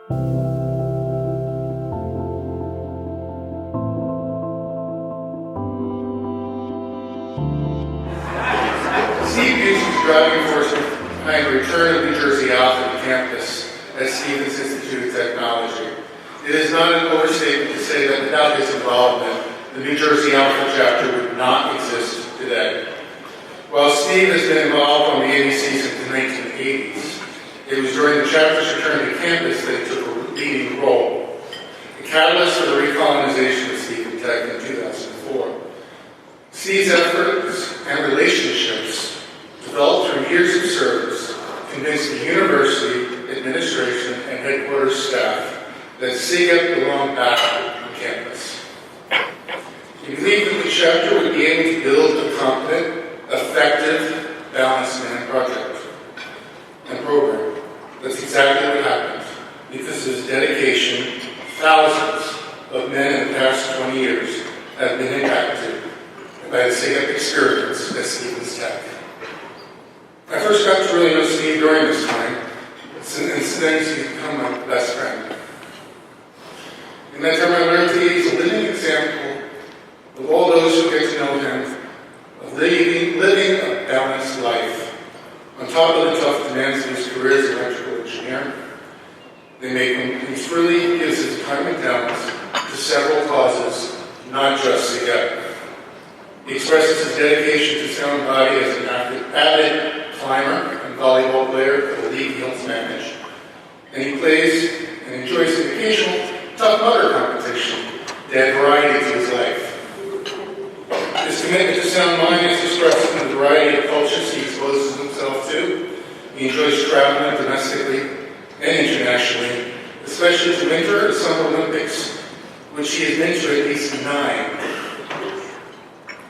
Steve Buce was driving force behind the return of New Jersey Alpha to campus at Stevens Institute of Technology. It is not an overstatement to say that without his involvement, the New Jersey Alpha chapter would not exist today. While Steve has been involved on the ABC since the 1980s, it was during the chapter's return to campus that he took a leading role. The catalyst for the recolonization of Stephen Tech in 2004. Steve's efforts and relationships developed through years of service convinced the university, administration, and headquarters staff that SIGEP belonged back on campus. He believed that the chapter would be able to build a competent, effective, balanced man project and program. That's exactly what happened. Because of his dedication, thousands of men in the past 20 years have been impacted by the SIGEP experience at Stevens Tech. I first got to really know Steve during this time, and since then he's become my best friend. In that time I learned that he's a living example of all those who get to know him, of living a balanced life. On top of the tough demands of his career as an electrical engineer, he freely gives his time and talents to several causes, not just SIGEP. He expresses his dedication to sound body as an avid climber and volleyball player for the league he helps manage. And he plays and enjoys an occasional tough mudder competition to add variety to his life. His commitment to sound mind is expressed in the variety of cultures he exposes himself to. He enjoys traveling domestically and internationally, especially to Winter and Summer Olympics, which he has been to at least 9.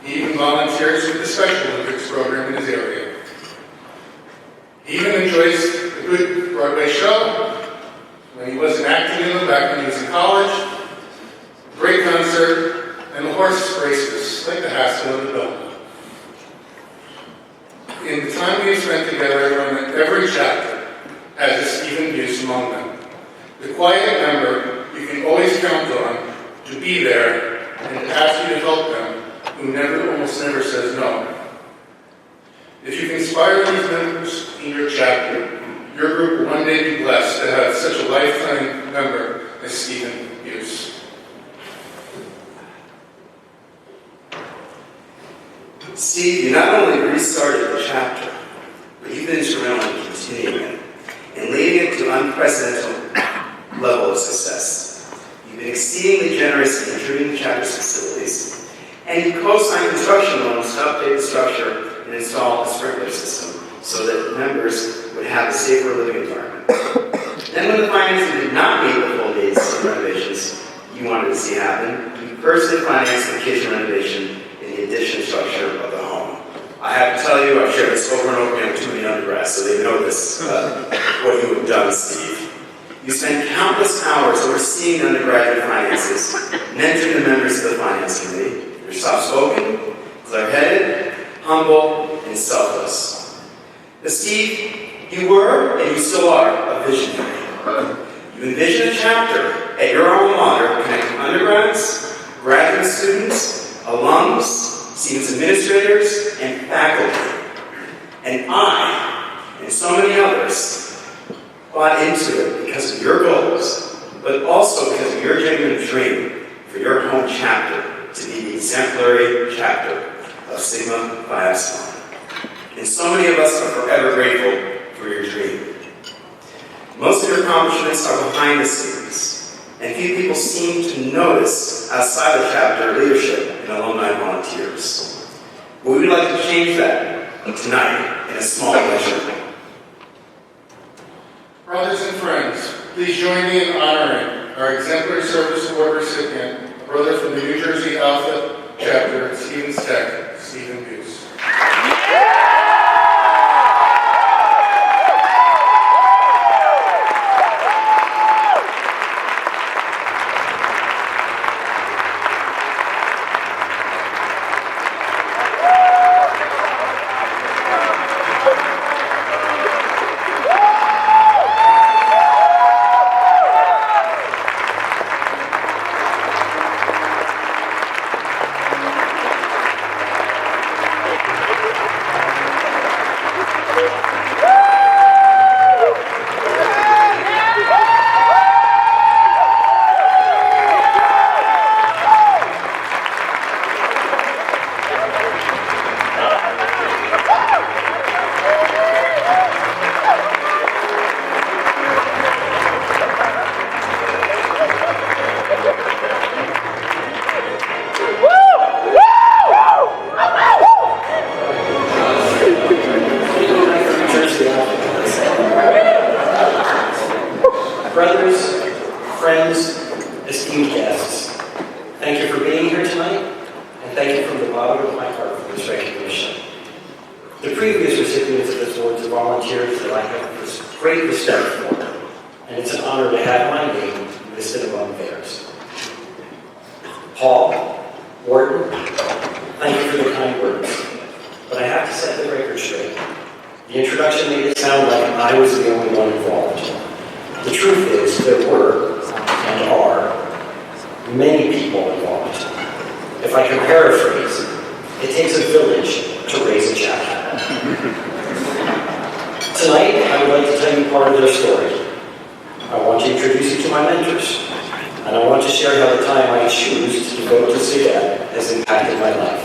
He even volunteers with the Special Olympics program in his area. He even enjoys a good Broadway show when he wasn't acting in them back when he was in college, a great concert, and the horse races like the Haskell and the Belmont. In the time we have spent together, I learned that every chapter has a Stephen Buce among them. The quiet member you can always count on to be there and to ask you to help them, who almost never says no. If you can inspire these members in your chapter, your group will one day be blessed to have such a lifetime member as Stephen Buce. Steve, you not only restarted the chapter, but you've been instrumental in continuing it and leading it to an unprecedented level of success. You've been exceedingly generous in contributing to chapter's facilities, and you co-signed construction loans to update the structure and install a sprinkler system so that members would have a safer living environment. Then when the financing did not meet the full needs of renovations you wanted to see happen, you personally financed the kitchen renovation and the addition structure of the home. I have to tell you, I've shared this over and over again with too many undergrads, so they know this, what you have done, Steve. You spend countless hours overseeing undergraduate finances, mentoring the members of the finance committee. You're soft-spoken, clear-headed, humble, and selfless. But Steve, you were, and you still are, a visionary. You envisioned a chapter at your alma mater connecting undergrads, graduate students, alums, students administrators, and faculty. And I, and so many others, bought into it because of your goals, but also because of your genuine dream for your home chapter to be the exemplary chapter of Sigma Phi Epsilon. And so many of us are forever grateful for your dream. Most of your accomplishments are behind the scenes, and few people seem to notice outside the chapter leadership and alumni volunteers. But we would like to change that tonight in a small measure. Brothers and friends, please join me in honoring our Exemplary Service Award recipient, a brother from the New Jersey Alpha chapter at Stevens Tech, Stephen Buce. Brothers, friends, esteemed guests, thank you for being here tonight, and thank you from the bottom of my heart for this recognition. The previous recipients of this award are volunteers that I have great respect for, and it's an honor to have my name listed among theirs. Paul, Wharton, thank you for the kind words, but I have to set the record straight. The introduction made it sound like I was the only one involved. The truth is, there were, and are, many people involved. If I can paraphrase, it takes a village to raise a child. Tonight, I would like to tell you part of their story. I want to introduce you to my mentors, and I want to share how the time I choose to devote to SIGAD has impacted my life.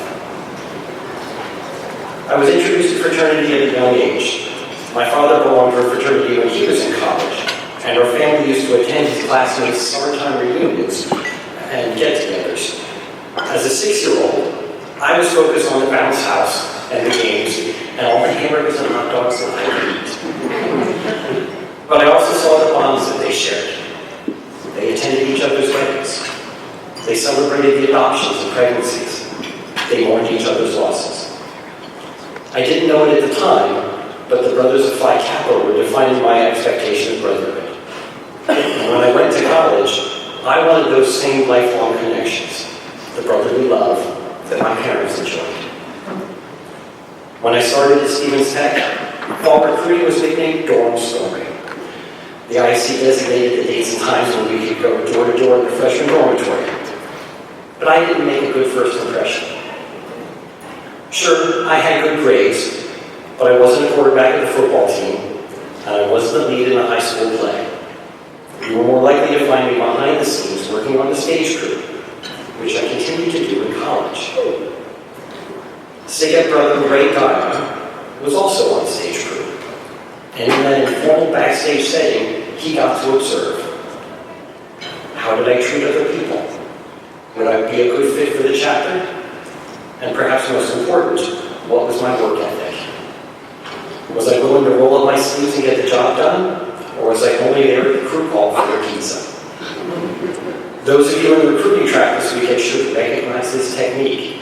I was introduced to fraternity at a young age. My father belonged to a fraternity when he was in college, and our family used to attend his classmates' summertime reunions and get-togethers. As a 6-year-old, I was focused on the bounce house and the games, and all the hamburgers and hot dogs that I could eat. But I also saw the bonds that they shared. They attended each other's weddings. They celebrated the adoptions and pregnancies. They mourned each other's losses. I didn't know it at the time, but the Brothers of Phi Kappa were defining my expectation of brotherhood. And when I went to college, I wanted those same lifelong connections, the brotherly love that my parents enjoyed. When I started at Stevens Tech, fall recruiting was nicknamed Dorm Story. The IC designated the dates and times when we could go door to door in the freshman dormitory. But I didn't make a good first impression. Sure, I had good grades, but I wasn't a quarterback of the football team, and I wasn't the lead in a high school play. You were more likely to find me behind the scenes working on the stage crew, which I continued to do in college. SIGAD brother Ray Diamond was also on the stage crew, and in that informal backstage setting, he got to observe. How did I treat other people? Would I be a good fit for the chapter? And perhaps most important, what was my work ethic? Was I willing to roll up my sleeves and get the job done? Or was I only there at the crew call for their pizza? Those of you in the recruiting track this weekend should recognize this technique.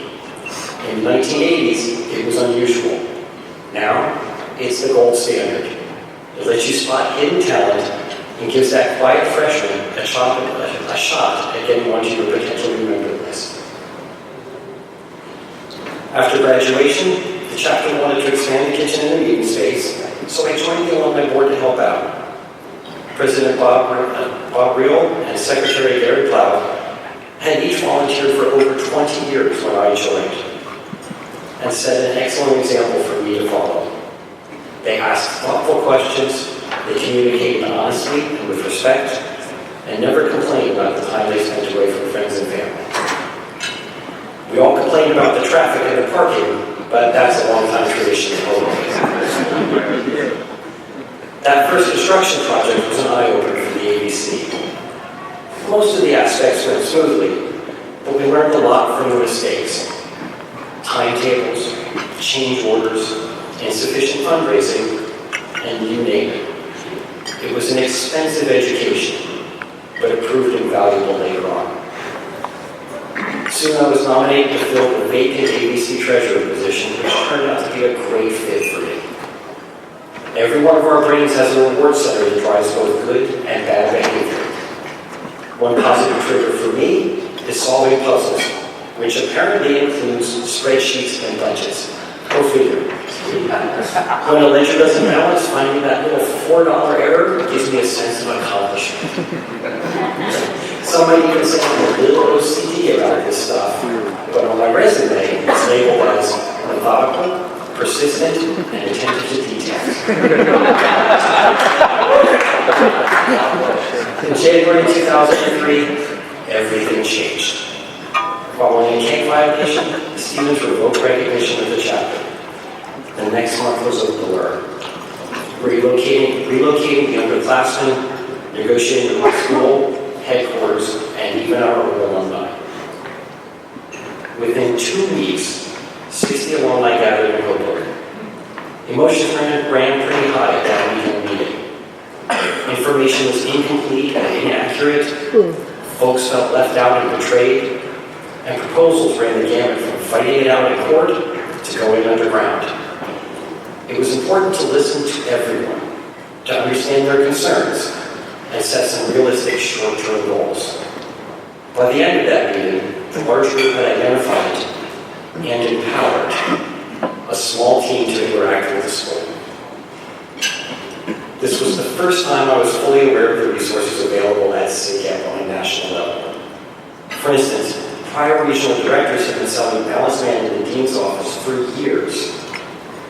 In the 1980s, it was unusual. Now, it's the gold standard. It lets you spot hidden talent and gives that quiet freshman a shot at getting onto your potential remember list. After graduation, the chapter wanted to expand the kitchen and the meeting space, so I joined the alumni board to help out. President Bob Reel and Secretary Gary Plow had each volunteered for over 20 years when I joined, and set an excellent example for me to follow. They asked thoughtful questions, they communicated honestly and with respect, and never complained about the time they spent away from friends and family. We all complained about the traffic and the parking, but that's a long-time tradition in Hoboken. That first construction project was an eye-opener for the ABC. Most of the aspects went smoothly, but we learned a lot from the mistakes. Timetables, change orders, insufficient fundraising, and you name it. It was an expensive education, but it proved invaluable later on. Soon I was nominated to fill the vacant ABC treasurer position, which turned out to be a great fit for me. Every one of our brains has a reward center that drives both good and bad behavior. One positive trigger for me is solving puzzles, which apparently includes spreadsheets and budgets. Go figure. When a ledger doesn't balance, finding that little $4 error gives me a sense of accomplishment. Some might even say I'm a little OCD about this stuff, but on my resume, it's labeled as methodical, persistent, and attentive to details. In January 2003, everything changed. Following a cake violation, the Stevens revoked recognition of the chapter. The next month was a blur. Relocating the underclassmen, negotiating with school, headquarters, and even our own alumni. Within 2 weeks, 60 alumni gathered in Hoboken. Emotions ran pretty high at that weekend meeting. And for information was incomplete and inaccurate, folks felt left out and betrayed, and proposals ran the gamut from fighting it out in court to going underground. It was important to listen to everyone, to understand their concerns, and set some realistic short-term goals. By the end of that meeting, the large group had identified and empowered a small team to interact with the school. This was the first time I was fully aware of the resources available at SIGEP on a national level. For instance, prior regional directors had been selling balanced man in the dean's office for years.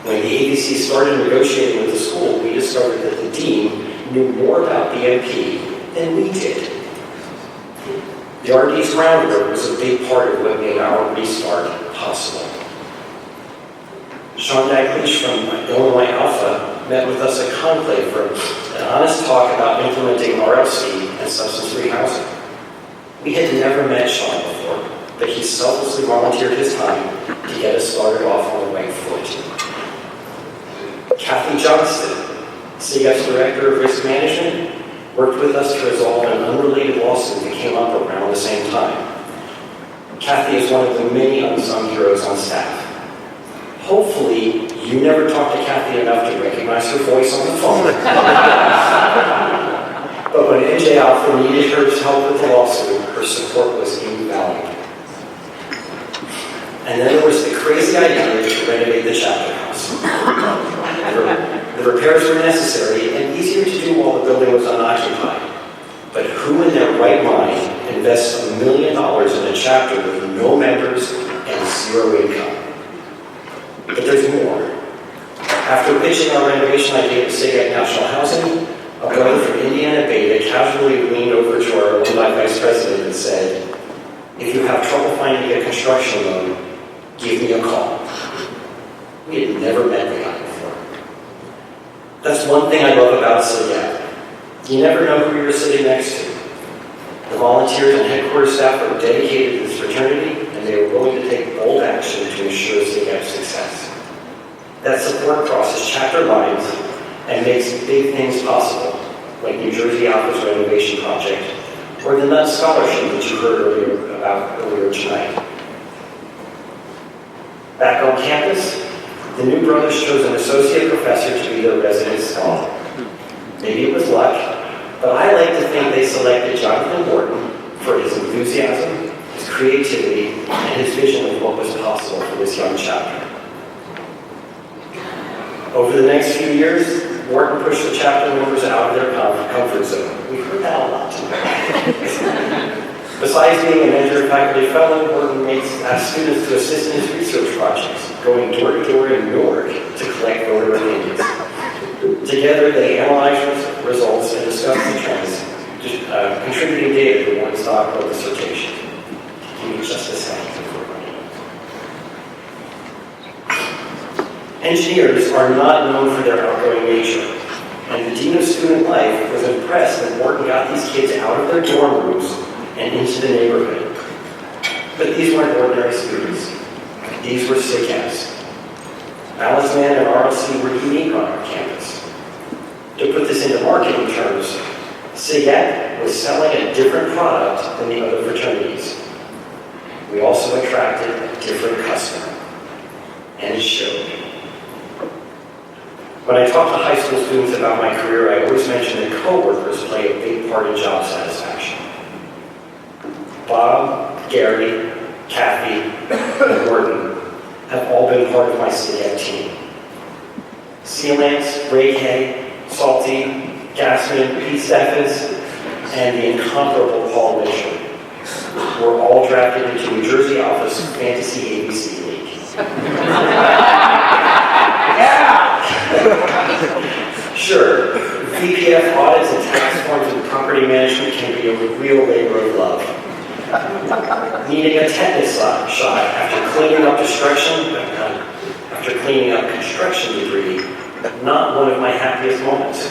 When the ABC started negotiating with the school, we discovered that the dean knew more about BMP than we did. The RD's groundwork was a big part of what made our restart possible. Sean Daglish from Illinois Alpha met with us at Conclave for an honest talk about implementing RLC and substance-free housing. We had never met Sean before, but he selflessly volunteered his time to get us started off on the right foot. Kathy Johnston, SIGEP's Director of Risk Management, worked with us to resolve an unrelated lawsuit that came up around the same time. Kathy is one of the many unsung heroes on staff. Hopefully, you never talked to Kathy enough to recognize her voice on the phone. But when NJ Alpha needed her help with the lawsuit, her support was invaluable. And then there was the crazy idea to renovate the chapter house. The repairs were necessary and easier to do while the building was unoccupied. But who in their right mind invests $1 million in a chapter with no members and zero income? But there's more. After pitching our renovation idea to SIGEP National Housing, a brother from Indiana Beta casually leaned over to our alumni vice president and said, "If you have trouble finding a construction loan, give me a call." We had never met the guy before. That's one thing I love about SIGEP. You never know who you're sitting next to. The volunteers and headquarters staff are dedicated to this fraternity, and they are willing to take bold action to ensure SIGEP's success. That support crosses chapter lines and makes big things possible, like New Jersey Alpha's renovation project, or the Nutt Scholarship that you heard about earlier tonight. Back on campus, the new brothers chose an associate professor to be their resident scholar. Maybe it was luck, but I like to think they selected Jonathan Morton for his enthusiasm, his creativity, and his vision of what was possible for this young chapter. Over the next few years, Wharton pushed the chapter members out of their comfort zone. We've heard that a lot tonight. Besides being a mentor and faculty fellow, Wharton asked students to assist in his research projects, going door to door in Newark to collect voter opinions. Together, they analyzed results and discussed the trends, contributing data to Wharton's doctoral dissertation. Give me just a second. Engineers are not known for their outgoing nature, and the Dean of Student Life was impressed that Wharton got these kids out of their dorm rooms and into the neighborhood. But these weren't ordinary students. These were SIGEPs. Balanced Man and RLC were unique on our campus. To put this into marketing terms, SIGEP was selling a different product than the other fraternities. We also attracted a different customer, and it showed. When I talk to high school students about my career, I always mention that coworkers play a big part in job satisfaction. Bob, Gary, Kathy, and Gordon have all been part of my SIGEP team. Sealance, Ray Kay, Salty, Gassman, Pete Steffens, and the incomparable Paul Mitchell were all drafted into New Jersey Alpha's Fantasy ABC League. Sure, VPF audits and tax forms and property management can be a real labor of love. Needing a tetanus shot after cleaning up construction debris, not one of my happiest moments.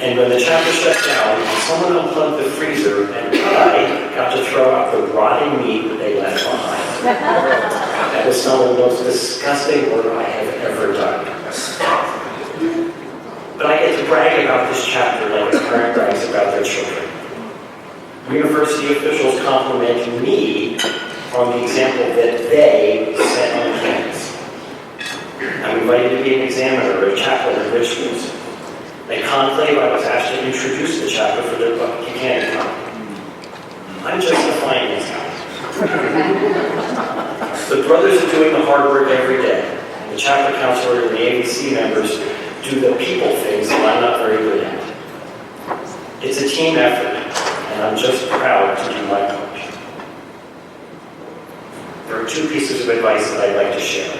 And when the chapter shut down, someone unplugged the freezer and I got to throw out the rotting meat that they left behind. That was some of the most disgusting work I have ever done. But I get to brag about this chapter like a parent brags about their children. University officials compliment me on the example that they set on campus. I'm invited to be an examiner or a chaplain at Richmond's. At conclave, I was asked to introduce the chapter for their Buchanan Cups. I'm just a finance guy. The brothers are doing the hard work every day, and the chapter counselor and the ABC members do the people things that I'm not very good at. It's a team effort, and I'm just proud to do my part. There are 2 pieces of advice that I'd like to share.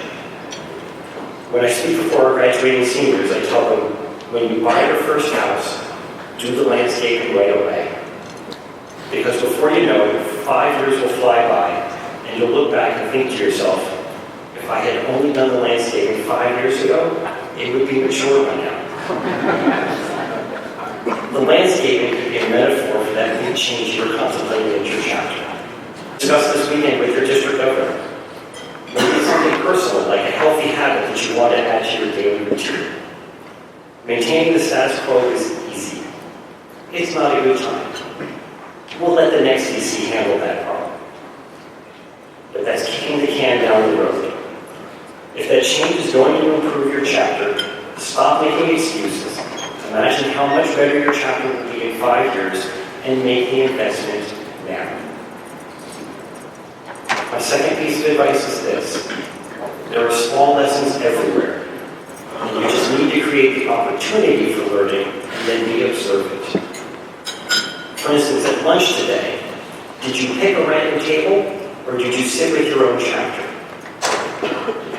When I speak before our graduating seniors, I tell them, when you buy your first house, do the landscaping right away. Because before you know it, 5 years will fly by, and you'll look back and think to yourself, if I had only done the landscaping 5 years ago, it would be mature by now. The landscaping could be a metaphor for that big change you're contemplating in your chapter. Discuss this weekend with your district governor. Maybe it's something personal, like a healthy habit that you want to add to your daily routine. Maintaining the status quo is easy. It's not a good time. We'll let the next DC handle that problem. But that's kicking the can down the road. If that change is going to improve your chapter, stop making excuses. Imagine how much better your chapter will be in 5 years and make the investment now. My second piece of advice is this. There are small lessons everywhere. And you just need to create the opportunity for learning and then be observant. For instance, at lunch today, did you pick a random table or did you sit with your own chapter?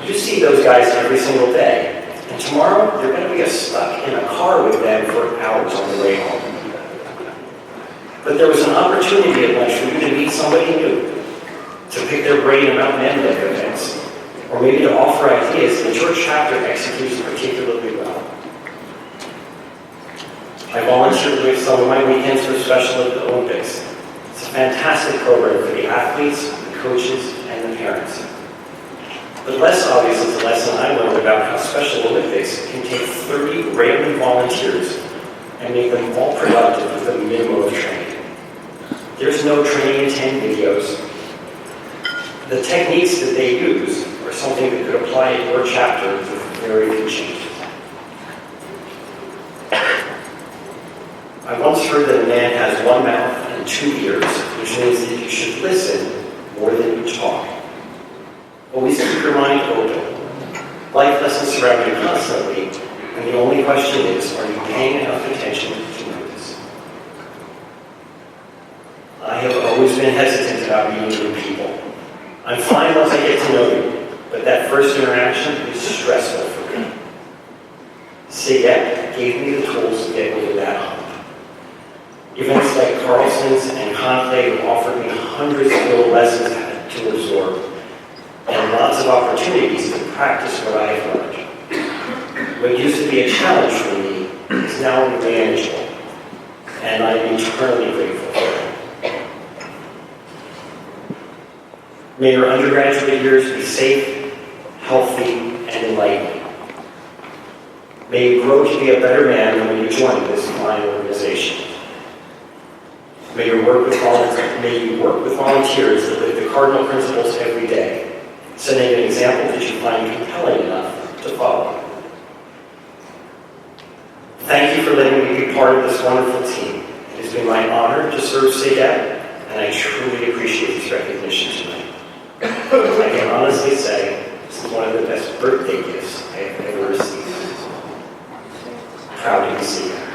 You see those guys every single day. And tomorrow, you're going to be stuck in a car with them for hours on the way home. But there was an opportunity at lunch for you to meet somebody new, to pick their brain about Mendeley events, or maybe to offer ideas that your chapter executes particularly well. I volunteered with some of my weekends for Special Olympics. It's a fantastic program for the athletes, the coaches, and the parents. But less obvious is the lesson I learned about how Special Olympics can take 30 random volunteers and make them all productive with a minimum of training. There's no training in 10 videos. The techniques that they use are something that could apply to your chapter with very few changes. I once heard that a man has 1 mouth and 2 ears, which means that you should listen more than you talk. Always keep your mind open. Life lessons surround you constantly, and the only question is, are you paying enough attention to notice? I have always been hesitant about meeting new people. I'm fine once I get to know you, but that first interaction is stressful for me. Sigette gave me the tools to get over that hump. Events like Carlson's and Conclave offered me hundreds of little lessons to absorb, and lots of opportunities to practice what I have learned. What used to be a challenge for me is now manageable, and I am eternally grateful for it. May your undergraduate years be safe, healthy, and enlightening. May you grow to be a better man than when you joined this fine organization. May you work with volunteers that live the cardinal principles every day, setting an example that you find compelling enough to follow. Thank you for letting me be part of this wonderful team. It has been my honor to serve Sigette, and I truly appreciate this recognition tonight. I can honestly say this is one of the best birthday gifts I have ever received. Proud to be Sigette.